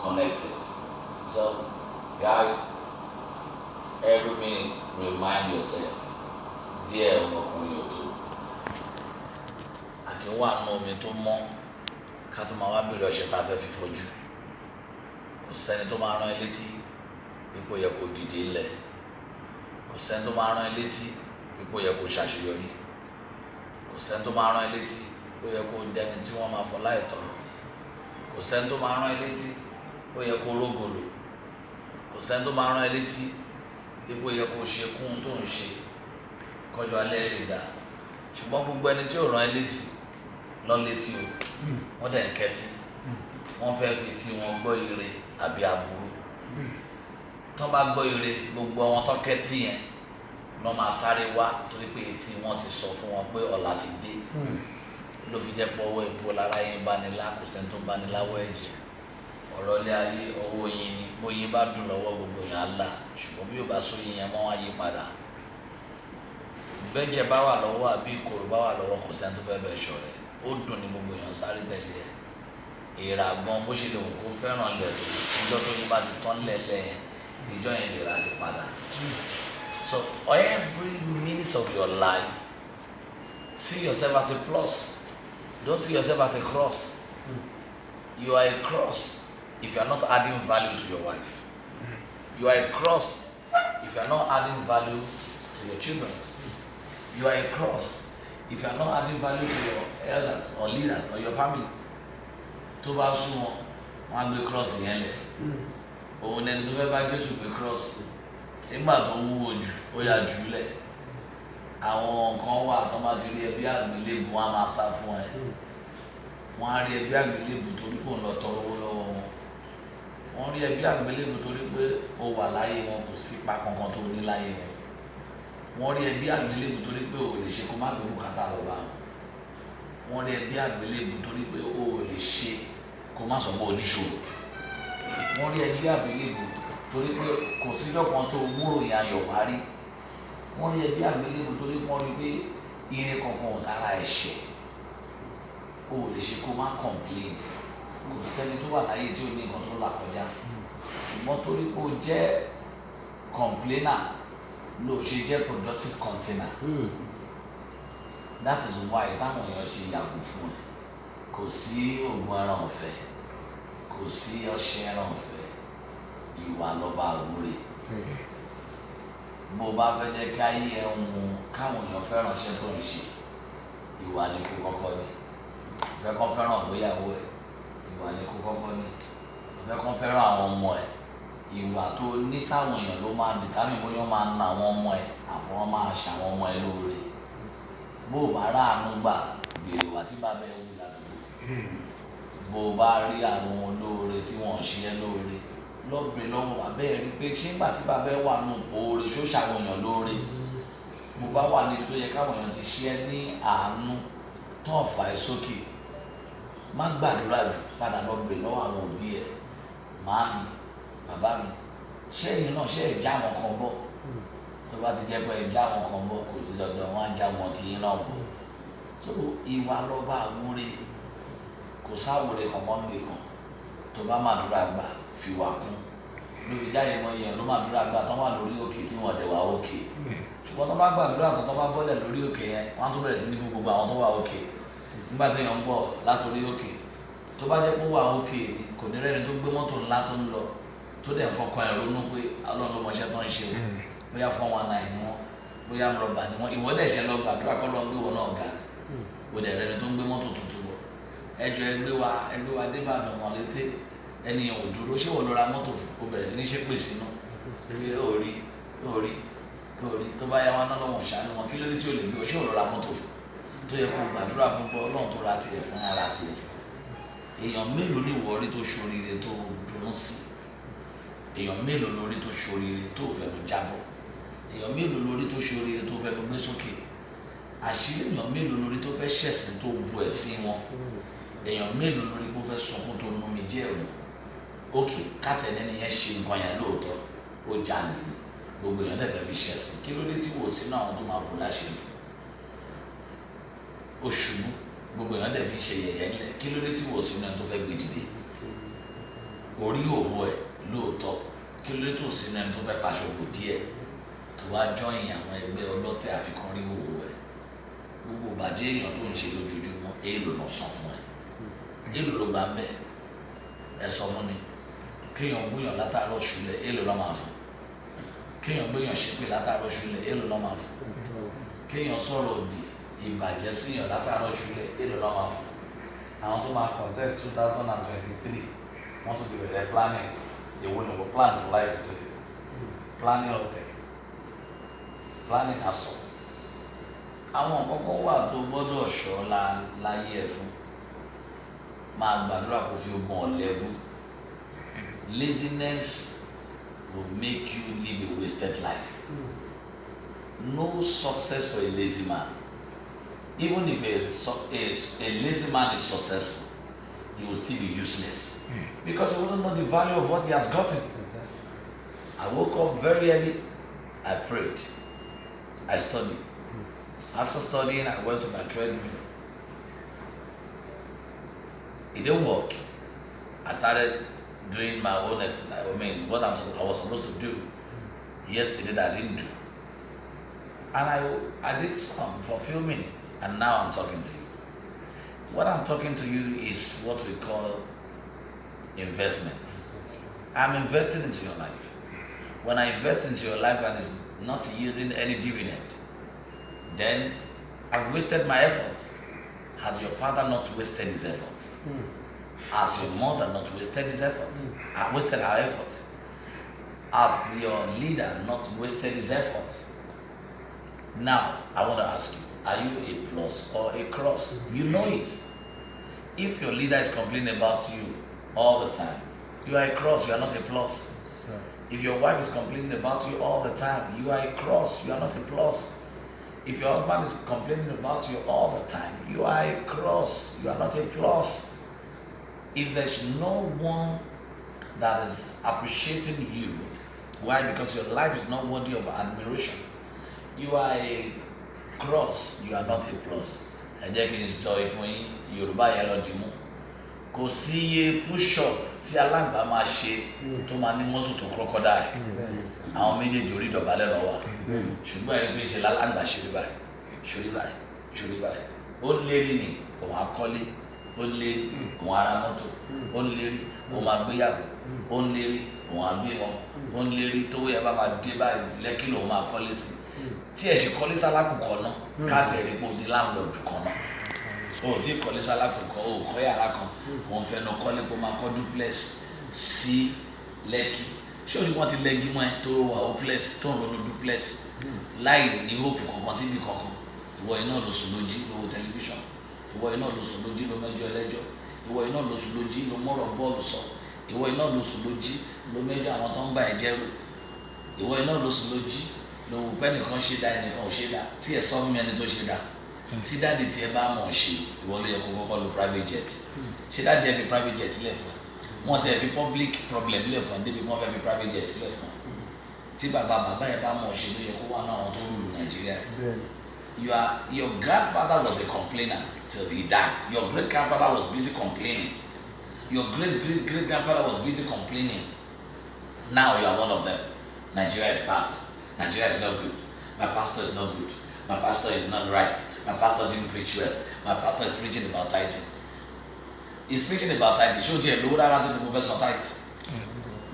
connected. So, guys, every minute remind yourself, dear ọmọkùnrin òdo, àdéhùn àná omi tó mọ́ ká tó máa wá bèrè ọṣẹ tá a fẹ́ fi fojú. Kò sẹ́ni tó máa rán ẹ létí ipò yẹ kó dìde lẹ̀. Kò sẹ́ni tó máa rán ẹ létí ipò yẹ kó ṣàṣeyọrí. Kò sẹ́ni tó máa rán ẹ létí ó yẹ kó dẹni tí wọ́n máa fọlá ìtọrọ. Kò sẹ́ni tó máa rán ẹ létí ó yẹ kó rógòlò. Kò sẹ́ni tó máa rán ẹ létí ipò yẹ kó ṣe kún tó ń ṣe kọjọ alẹ́ lè dá. Ṣùgbọ́n gbogbo ẹni tí ò rán ẹ létí lọ létí o, wọ́n dẹ̀ ń kẹ́tí. Wọ́n fẹ́ fi tí wọn gbọ́ ire àbí aburú. Tọ́ bá gbọ́ ire, gbogbo àwọn tó kẹ́tí yẹn lọ́ máa sáré wá torí pé etí wọn ti sọ fún wọn pé ọ̀la ti dé. Ló fi jẹ́ pé ọwọ́ epo lára yín bá ní lá, kò sẹ́ni tó bá ní láwọ́ ẹ̀jẹ̀. Ọ̀rọ̀ ilé ayé ọwọ́ yín ni, bóyin bá dùn lọ́wọ́ gbogbo yẹn á là, ṣùgbọ́n bí ó bá sóyin yẹn mọ́ wá yí padà. Bẹ́jẹ̀ bá wà lọ́wọ́ àbí ìkorò bá wà lọ́wọ́, kò sẹ́ni tó fẹ́ bẹ̀ ṣọ̀rẹ́. Ó dùn ní gbogbo yẹn sáré tẹ̀lé ẹ̀. Èèrà gan bó ṣe lè wù kó fẹ́ràn lẹ̀ tó, ìjọ tó yín bá ti tán lẹ́lẹ̀ yẹn, ìjọ yẹn lè ra ti padà. So every minute of your life, see yourself as a plus. Don't see yourself as a cross. You are a cross if you are not adding value to your wife. You are a cross if you are not adding value to your children. You are a cross if you are not adding value to your elders or leaders or your family. Tó bá sún wọn, wọ́n á gbé cross yẹn lẹ̀. Òun ẹni tó fẹ́ bá Jésù gbé cross. Nígbà tó wúwo jù, ó yà jù lẹ̀. Àwọn kan wà tó máa ti rí ẹbí àgbélébù, wọ́n á máa sá fún ẹ. Wọ́n á rí ẹbí àgbélébù torí pé òun lọ tọrọ owó lọ́wọ́ wọn. Wọ́n rí ẹbí àgbélébù torí pé ó wà láyé wọn, kò sí ipa kankan tó ní láyé wọn. Wọ́n rí ẹbí àgbélébù torí pé ó lè ṣe kó má gbé bùkátà lọ bá wọn. Wọ́n rí ẹbí àgbélébù torí pé ó lè ṣe kó má sọ pé oníṣòro. Wọ́n rí ẹbí àgbélébù torí pé kò síjọ́ kan tó múrò yẹn ayọ̀ wá rí. Wọ́n rí ẹbí àgbélébù torí wọ́n rí pé ire kankan ò tara ẹ̀ṣẹ̀. Ó lè ṣe kó má complain. Kò sẹ́ni tó wà láyé tí ó ní nǹkan tó là kọjá. Ṣùgbọ́n torí pé ó jẹ́ complainer ló ṣe jẹ́ productive container. That is why táwọn èèyàn ṣe yàgò fún ẹ. Kò sí oògùn ẹran ọ̀fẹ́, kò sí ọṣẹ ẹran ọ̀fẹ́, ìwà lọ́ba àwúre. Bó bá fẹ́ jẹ́ kí ayé ẹ káwọn èèyàn fẹ́ràn iṣẹ́ tó ń ṣe, ìwà ni kó kọ́kọ́ ní. Ìfẹ́ kan fẹ́ràn ìgbéyàwó ẹ, ìwà ni kó kọ́kọ́ ní. Ìfẹ́ kan fẹ́ràn àwọn ọmọ ẹ, ìwà tó ní sáwọn èèyàn ló máa determine bóyá wọ́n máa na àwọn ọmọ ẹ àbọ̀ wọ́n máa ṣàwọn ọmọ ẹ lóore. Bó o bá ráàánú gbà, béèrè wá tí bàbá ẹ wù ládùúgbò. Bó o bá rí àwọn olóore tí wọ́n ṣe ẹ́ lóore, lọ́bìnrin lọ́wọ́ bàbá ẹ rí pé ṣé nígbà tí bàbá ẹ wà nù oore ṣó ṣàwọn èèyàn lóore. Bó bá wà níbi tó yẹ káwọn èèyàn ti ṣe ẹ́ ní àánú tó ọ̀fà ẹ sókè, má gbàdúrà jù, padà lọ́bìnrin lọ́wọ́ àwọn òbí ẹ. Màámi, bàbá mi, ṣé ẹ̀yin náà ṣé ẹ̀ já wọn kan bọ̀? Tó bá ti jẹ́ pé ẹ̀ já wọn kan bọ̀, kò sí dandan wọn á já wọn tí yín náà bọ̀. So ìwà lọ́ba àwúre, kò sáwúre kankan gbé kan. Tó bá màdúrà gbà, fi wà kún. Ló fi jáde mọ èèyàn ló màdúrà gbà tó wà lórí òkè tí wọ́n dẹ̀ wà òkè. Ṣùgbọ́n tó bá gbàdúrà kan tó bá bọ́lẹ̀ lórí òkè yẹn, wọ́n á tún bẹ̀rẹ̀ sí ní gbogbo àwọn tó wà òkè. Nígbà tí èèyàn ń bọ̀ látòrí òkè, tó bá jẹ́ pé ó wà òkè ni, kò ní rẹ́ni tó gbé mọ́tò ńlá tó ń lọ, tó dẹ̀ fọkàn ẹ̀ ronú pé Ọlọ́run ló mọṣẹ́ tó ń ṣe o. Bóyá 419 ni wọ́n, bóyá rọ̀bà ni wọ́n. Ìwọ dẹ̀ ṣe lọ gbàdúrà kọ́ lọ ń gbé wọn náà ga. O dẹ̀ rẹ́ni tó ń gbé mọ́tò tuntun bọ̀. Ẹjọ́ ẹgbẹ́ wa dé Ìbàdàn wọn létí. Ẹnìyàn ò dúró, ṣé wọ́n lọ ra mọ́tò fún? O bẹ̀rẹ̀ sí ní ṣépè sínú. Pé orí tó bá yá wọn náà lọ́wọ́ ṣàánú wọn, kí ló dé tí o lè gbé o, ṣé wọ́n lọ ra mọ́tò fún? Tó yẹ kó gbàdúrà fún pé Ọlọ́run tó ra tiẹ̀ fún ara tiẹ̀ fún. Èèyàn mélòó ní ìwọ rí tó ṣoríire tó dùnnú sí? Èèyàn mélòó lórí tó ṣoríire tó fẹnu jábọ̀? Èèyàn mélòó lórí tó ṣoríire tó fẹnu gbé sókè? Àṣírí èèyàn mélòó lórí tó fẹ́ ṣẹ̀sìn tó bu ẹ̀sìn wọn? Èèyàn mélòó lórí tó fẹ́ sunkún tó nu mi jẹ́ ẹ̀rù? Ókè, kátẹ́ni ẹni yẹn ṣe nǹkan yẹn lóòótọ́, ó jalè ní. Gbogbo èèyàn dẹ̀ fẹ́ fi ṣẹ̀sìn. Kí ló dé tí wò sínú àwọn tó máa bò láṣìírí? Ó ṣubú, gbogbo èèyàn dẹ̀ fi ṣe yẹ̀yẹ́ nílẹ̀. Kí ló dé tí wò sínú ẹni tó fẹ́ gbé dìde? orí òwò ẹ̀ lóòótọ́ kí ló tó sínú ẹni tó fẹ́ faṣọ bò díẹ̀ tó wá jọyìn àwọn ẹgbẹ́ ọlọ́tẹ̀ àfikún rí òwò ẹ̀ gbogbo bàjẹ́ èèyàn tó ń ṣe lójoojúmọ́ èèlò lọ sàn fún ẹ èèlò ló gbà ń bẹ̀ ẹ sọ fún mi kéèyàn gbóyàn látàárọ̀ ṣúlẹ̀ èèlò lọ́ máa fún kéèyàn gbóyàn ṣépè látàárọ̀ ṣúlẹ̀ èèlò lọ́ máa fún kéèyàn sọ̀rọ̀ òdì ìbàjẹ́ síyàn látàárọ̀ ṣúlẹ̀ èèlò lọ́ máa fún àwọn tó máa contest 2023 wọ́n tún ti bẹ̀rẹ̀ planning èwo ni mo plan for life ti planning ọ̀tẹ̀ planning aṣọ àwọn kọ́kọ́ wà tó gbọ́dọ̀ ṣọ́ láyé ẹ̀ fún máa gbàdúrà kó fi ogun ọ̀lẹ́bù laziness will make you live a wasted life no success for a lazy man even if a lazy man is successful he will still be useless because he wouldn't know the value of what he has gotten. I woke up very early, I prayed, I studied. After studying, I went to my treadmill. It didn't work. I started doing my own exercise. I mean, what I was supposed to do yesterday that I didn't do. And I did some for a few minutes, and now I'm talking to you. What I'm talking to you is what we call investments. I'm investing into your life. When I invest into your life and it's not yielding any dividend, then I've wasted my efforts. Has your father not wasted his efforts? Has your mother not wasted his efforts? Wasted her efforts? Has your leader not wasted his efforts? Now, I want to ask you, are you a plus or a cross? You know it. If your leader is complaining about you all the time, you are a cross, you are not a plus. If your wife is complaining about you all the time, you are a cross, you are not a plus. If your husband is complaining about you all the time, you are a cross, you are not a plus. If there's no one that is appreciating you, why? Because your life is not worthy of admiration. You are a cross, you are not a plus. Ẹ jẹ́ kí n sọ ìfún yín Yorùbá yẹn lọ dìmú. Kò sí iye push-up tí aláǹgbá máa ṣe tó máa ní muscle tó crocodile. Àwọn méjèèjì orí ìdọ̀bálẹ̀ lọ wà. Ṣùgbọ́n ẹni pé ṣe láláǹgbá ṣorí báyìí, ṣorí báyìí, ṣorí báyìí. Ó ń lérí ni òun akọ́lé, ó ń lérí òun ara mọ́tò, ó ń lérí òun máa gbéyàwó, ó ń lérí òun àbímọ, ó ń lérí tó yẹ bá máa dé báyìí Lẹ́kì lòun máa kọ́lé sí. Tí ẹ ṣe kọ́lé sálákùkọ náà káàtì ẹ̀rí pé ó di láńlọ́ọ̀dù kan náà o ti kọ́lé sálákùkọ o kọ́ yàrá kan òun fẹ́ nu kọ́lé pé ó máa kọ́ duplex sí Lẹ́kì ṣé o ní wọ́n ti lẹ́gí mọ́ ẹ tó wà hopeless tó ń ronú duplex láì ní hope kankan síbi kankan ìwọ iná ló sùn lójí lówó tẹlifíṣàn ìwọ iná ló sùn lójí ló mẹ́jọ ẹlẹ́jọ́ ìwọ iná ló sùn lójí ló mọ́rọ̀ bọ́ọ̀lù sọ ìwọ iná ló sùn lójí ló mẹ́jọ àwọn tó ń bá ẹ jẹ́rù ìwọ iná ló sùn lójí ló wù pé ẹnìkan ṣe dá ẹnìkan ò ṣe dá tí ẹ sọ mímí ẹni tó ṣe dá tí dáàdi tí ẹ bá mọ̀ ṣe ìwọ ló yẹ kó kọ́kọ́ lo private jet ṣé dáàdi ẹ fi private jet lẹ̀ fún ẹ wọ́n tẹ fi public problem lẹ̀ fún ẹ débi wọ́n fẹ́ fi private jet lẹ̀ fún ẹ tí bàbá ẹ bá mọ̀ ṣe ló yẹ kó wà náà àwọn tó lù Nàìjíríà your grandfather was a complainer till he died your great grandfather was busy complaining your great grandfather was busy complaining now you are one of them. Nigeria is bad. Nigeria is not good. My pastor is not good. My pastor is not right. My pastor didn't preach well. My pastor is preaching about tithing. He's preaching about tithing. Show you a lower than the professor tithe.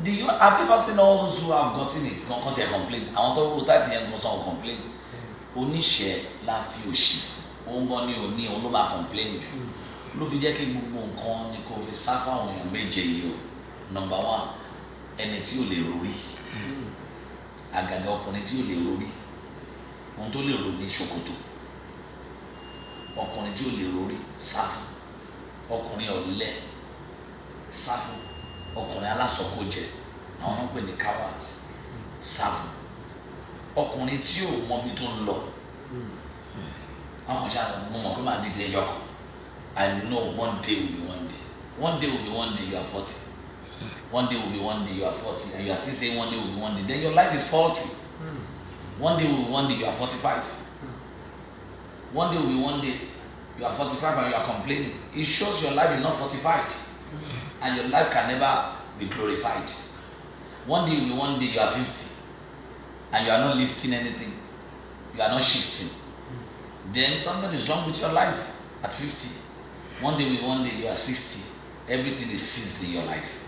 Have you ever seen all those who have gotten it? Don't come here complain. I want to go tithing and go some complain. Oníṣẹ́ la fi òṣì fún. Òun gan ni òní òun ló máa complain jù. Ló fi jẹ́ kí gbogbo nǹkan ni kò fi sá fáwọn èèyàn méje yìí o. Number one, ẹni tí ò lè rori. Àgàgà ọkùnrin tí ò lè rori. Ohun tó lè rò ní ṣòkòtò. Ọkùnrin tí ò lè rori sáfù. Ọkùnrin ọ̀lẹ sáfù. Ọkùnrin alásọkójẹ àwọn náà ń pè ní coward sáfù. Ọkùnrin tí ò mọbi tó ń lọ. Àwọn ṣáà mo mọ̀ pé màá dìde ẹjọ́ kan. I know one day will be one day. One day will be one day you are 40. One day will be one day you are 40 and you are still saying one day will be one day. Then your life is 40. One day will be one day you are 45. One day will be one day you are 45 and you are complaining. It shows your life is not fortified. And your life can never be glorified. One day you are 50 and you are not lifting anything, you are not shifting. Then something is wrong with your life at 50. One day you are 60, everything is seized in your life.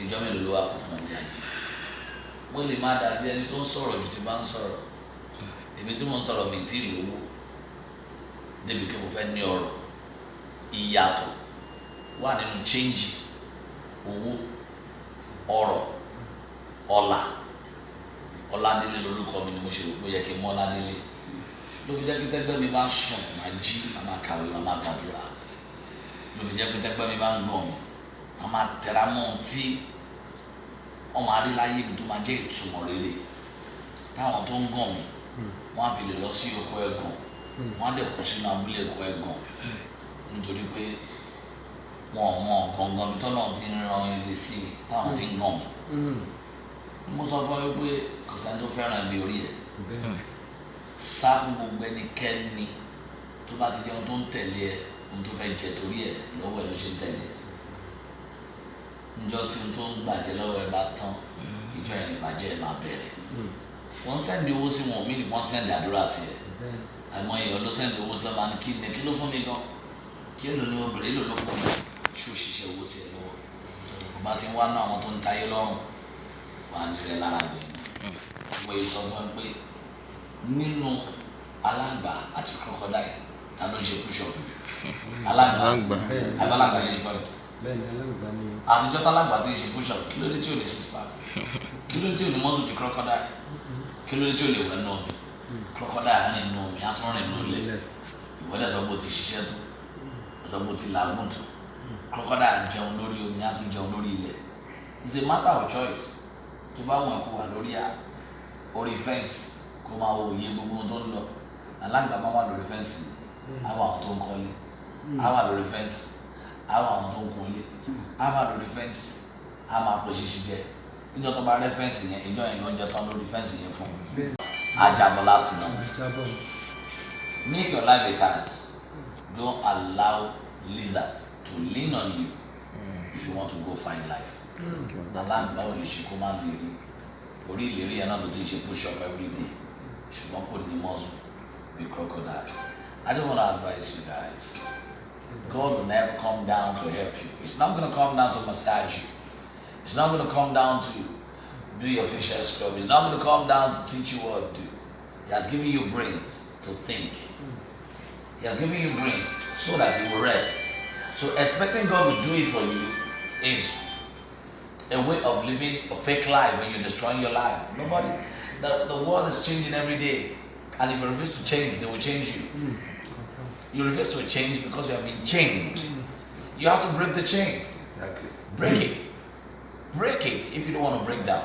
Ìjọ mélòó ló wà kó fún ọdún ayé. Mo lè má dàbí ẹni tó ń sọ̀rọ̀ ju ti bá ń sọ̀rọ̀. Èmi tí mo ń sọ̀rọ̀ mi tí ì lówó. Débi pé mo fẹ́ ní ọrọ̀. Ìyàtọ̀ wà nínú change, owó, ọrọ̀, ọlá. Oladele lórúkọ mi ni mo ṣe rò pé ó yẹ kí n mọ Oladele. Ló fi jẹ́ pé tẹ́gbẹ́ mi bá ń sùn, màá jí, màá kàwé, màá gbàdúrà. Ló fi jẹ́ pé tẹ́gbẹ́ mi bá ń gbọ̀n mi, màá tẹra mọ́ tí ọmọ aríláyé mi tó máa jẹ́ ìtumọ̀ rere. Táwọn tó ń gàn mí, wọ́n á fi lè lọ sí oko ẹ̀gàn, wọ́n á dẹ̀ kó sínú abúlé oko ẹ̀gàn nítorí pé wọn ò mọ gangan bí tọ́nà ti ń ran ire sí mi táwọn fi ń gàn mí. Mo sọ fún yín pé kò sẹ́ni tó fẹ́ràn ibi orí ẹ̀. Sá fún gbogbo ẹnikẹ́ni tó bá ti jẹ́ ohun tó ń tẹ̀lé ẹ, ohun tó fẹ́ jẹ torí ẹ lọ́wọ́ ẹ ló ṣe ń tẹ̀lé ẹ. Níjọ́ tí ohun tó ń gbàjẹ́ lọ́wọ́ ẹ bá tán, ìjọ yẹn ìbàjẹ́ ẹ máa bẹ̀rẹ̀. Wọ́n sẹ́ndì owó sí wọn, mí ni wọ́n sẹ́ndì àdúrà sí ẹ. Àìmọ̀ èèyàn ló sẹ́ndì owó sí ẹ máa ní kí ló fún mi gan? Kí ló ní obìnrin ló fún mi? Ṣé o ṣiṣẹ́ owó sí ẹ lọ́wọ́? Ọba ti ń wá náà àwọn tó ń tayé lọ́rùn, wà á nílẹ̀ lára gbẹ̀yìn. Mo yẹ sọ fún ẹ pé nínú aláǹgbá àti crocodile ta ló ń ṣe push up? Aláǹgbá àbálàǹgbá ṣe ṣe bọ́ọ̀lù. Àtijọ́ tálágbà ti ṣe push up, kí ló dé tí ò lè six pack? Kí ló dé tí ò lè muscle bí crocodile? Kí ló dé tí ò lè wẹ̀ náà mi? Crocodile rìn nù mí, á tún rìn nù lẹ̀. Ìwọ́dẹ̀ sọ pé o ti ṣiṣẹ́ tó, sọ pé o ti làágùn tó. Crocodile jẹun lórí omi, á tún jẹun lórí ilẹ̀. It's a matter of choice. Tó bá wọn kó wà orí fence kó máa wo òye gbogbo tó ń lọ. Aláǹgbá máa wà lórí fence, àwọn àwọn tó ń kọ́lé. Á wà lórí fence, àwọn àwọn tó ń kunlé. Á wà lórí fence, á máa pò ṣíṣí jẹ. Níjọ́ tó bá rẹ́ fence yẹn, ìjọ yẹn ló ń jẹ tán lórí fence yẹn fún un. Ajábọ̀ last night. Make your life a task. Don't allow lizard to lean on you if you want to go find life. Aláǹgbá ò lè ṣe kó má lè rí. Orí ìlérí yẹn náà ló ti ṣe push up every day. Ṣùgbọ́n kò ní muscle bí crocodile. I just want to advise you guys. God will never come down to help you. It's not going to come down to massage you. It's not going to come down to do your facial scrub. It's not going to come down to teach you what to do. He has given you brains to think. He has given you brains so that you will rest. So expecting God to do it for you is a way of living a fake life when you're destroying your life. Nobody, the world is changing every day. And if you refuse to change, they will change you. You refuse to change because you have been chained. You have to break the chains. Exactly. Break it. Break it if you don't want to break down.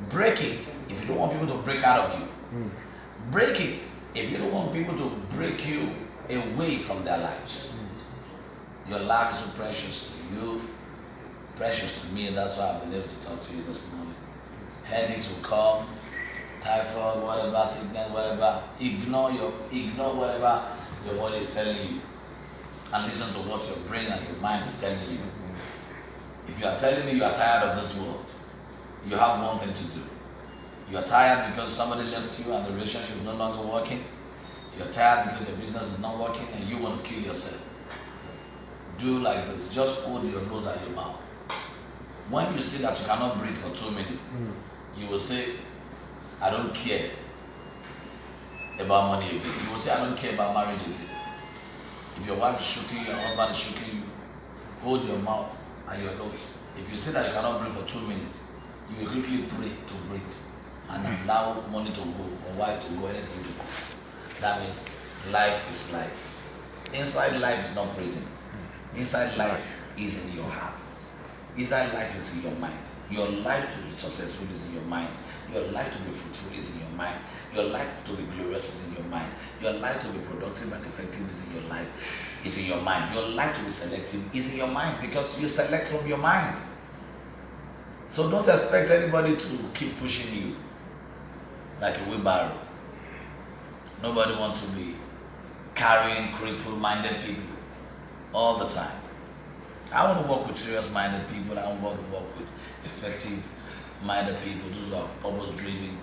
Break it if you don't want people to break out of you. Break it if you don't want people to break you away from their lives. Your life is so precious to you, precious to me. That's why I've been able to talk to you this morning. Headaches will come, typhoid, whatever, sickness, whatever. Ignore whatever your body is telling you, and listen to what your brain and your mind is telling you. If you are telling me you are tired of this world, you have one thing to do. You are tired because somebody left you and the relationship is no longer working. You are tired because your business is not working and you want to kill yourself. Do like this. Just hold your nose and your mouth. When you see that you cannot breathe for 2 minutes, you will say, I don't care about money again. You will say, I don't care about marriage again. If your wife is choking you, your husband is choking you, hold your mouth and your nose. If you say that you cannot breathe for 2 minutes, you will quickly pray to breathe and allow money to go, or wife to go, anything to go. That means life is life. Inside life is not prison. Inside life is in your heart. Inside life is in your mind. Your life to be successful is in your mind. Your life to be fruitful is in your mind. Your life to be glorious is in your mind. Your life to be productive and effective is in your life. Is in your mind. Your life to be selective is in your mind because you select from your mind. So don't expect anybody to keep pushing you like a wheelbarrow. Nobody wants to be carrying cripple-minded people all the time. I want to work with serious-minded people. I want to work with effective-minded people, those who are purpose-driven,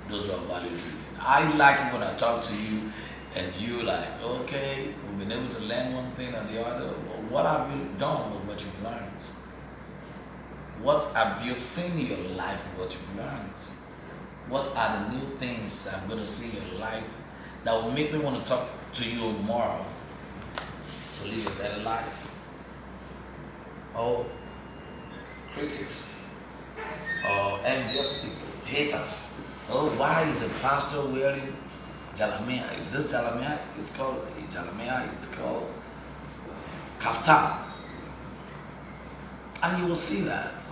those who are value-driven. I like it when I talk to you and you like, okay, we've been able to learn one thing or the other, but what have you done with what you've learned? What have you seen in your life with what you've learned? What are the new things I'm going to see in your life that will make me want to talk to you more to live a better life? Or critics, or envious people, haters. Oh, why is a pastor wearing jalamia? Is this jalamia? It's called jalamia. It's called kaftan. And you will see that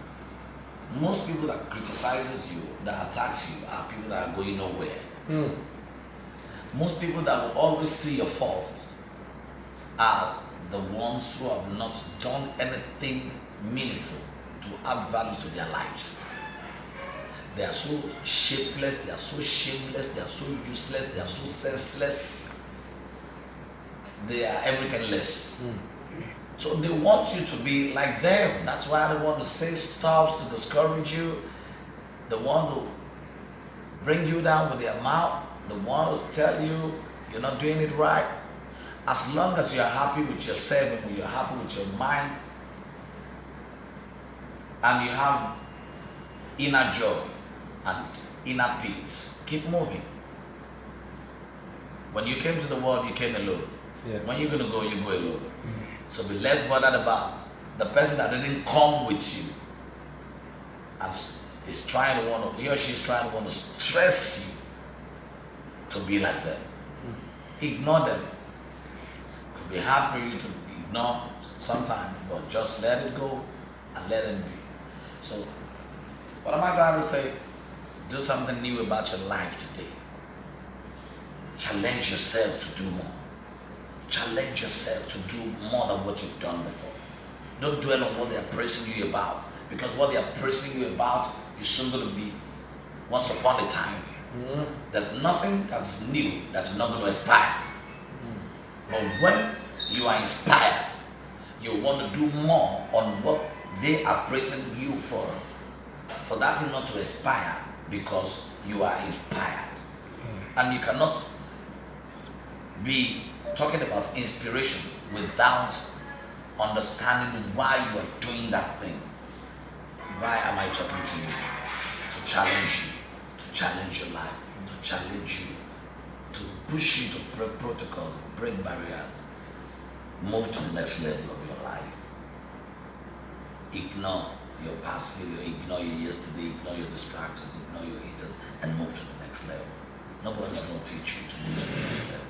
most people that criticizes you, that attacks you, are people that are going nowhere. Most people that will always see your faults are the ones who have not done anything meaningful to add value to their lives. They are so shapeless, they are so shameless, they are so useless, they are so senseless. They are everything less. So they want you to be like them. That's why they want to say stuff to discourage you. They want to bring you down with their mouth. They want to tell you you're not doing it right. As long as you're happy with yourself and you're happy with your mind and you have inner joy and inner peace, keep moving. When you came to the world, you came alone. Yeah. When you're going to go, you go alone. So be less bothered about the person that didn't come with you and is trying to want to, he or she is trying to want to stress you to be like them. Ignore them. It'll be hard for you to ignore sometimes, but just let it go and let it be. So, what am I trying to say? Do something new about your life today. Challenge yourself to do more. Challenge yourself to do more than what you've done before. Don't dwell on what they are praising you about, because what they are praising you about is soon going to be once upon a time. There's nothing that's new that's not going to expire. But when you are inspired, you want to do more on what they are praising you for that thing not to expire, because you are inspired. And you cannot be talking about inspiration without understanding why you are doing that thing. Why am I talking to you? To challenge you, to challenge your life, to challenge you, to push you to break protocols, break barriers, move to the next level of your life. Ignore your past failure, ignore your yesterday, ignore your distractors, ignore your haters, and move to the next level. Nobody's going to teach you to move to the next level.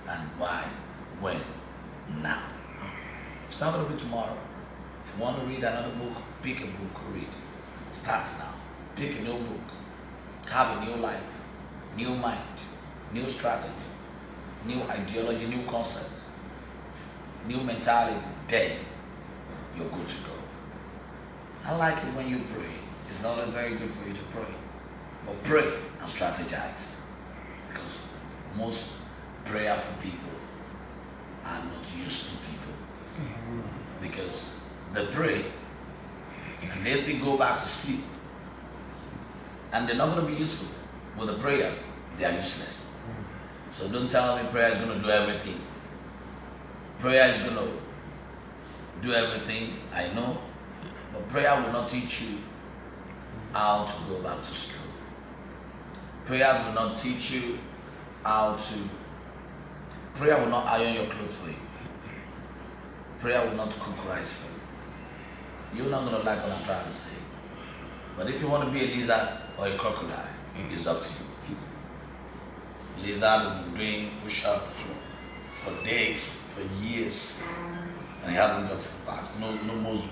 And why? When? Now. It's not going to be tomorrow. If you want to read another book, pick a book, read. Start now. Pick a new book. Have a new life, new mind, new strategy, new ideology, new concepts, new mentality. Then you're good to go. I like it when you pray. It's always very good for you to pray. But pray and strategize. Because most prayerful people are not useful people. Because they pray and they still go back to sleep. And they're not going to be useful. With the prayers, they are useless. So don't tell me prayer is going to do everything. Prayer is going to do everything, I know. But prayer will not teach you how to go back to school. Prayers will not teach you how to. Prayer will not iron your clothes for you. Prayer will not cook rice for you. You're not going to like what I'm trying to say. But if you want to be a lizard or a crocodile, it's up to you. Lizard has been doing push-ups for days, for years, and he hasn't got six packs, no muscle.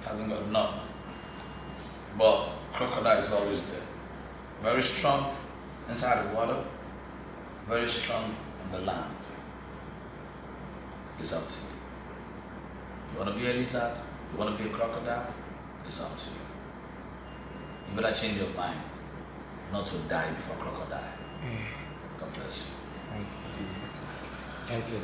It hasn't got none. But crocodile is always there. Very strong inside the water, very strong on the land. It's up to you. You want to be a lizard? You want to be a crocodile? It's up to you. You better change your mind not to die before crocodile. God bless you. Thank you. Thank you.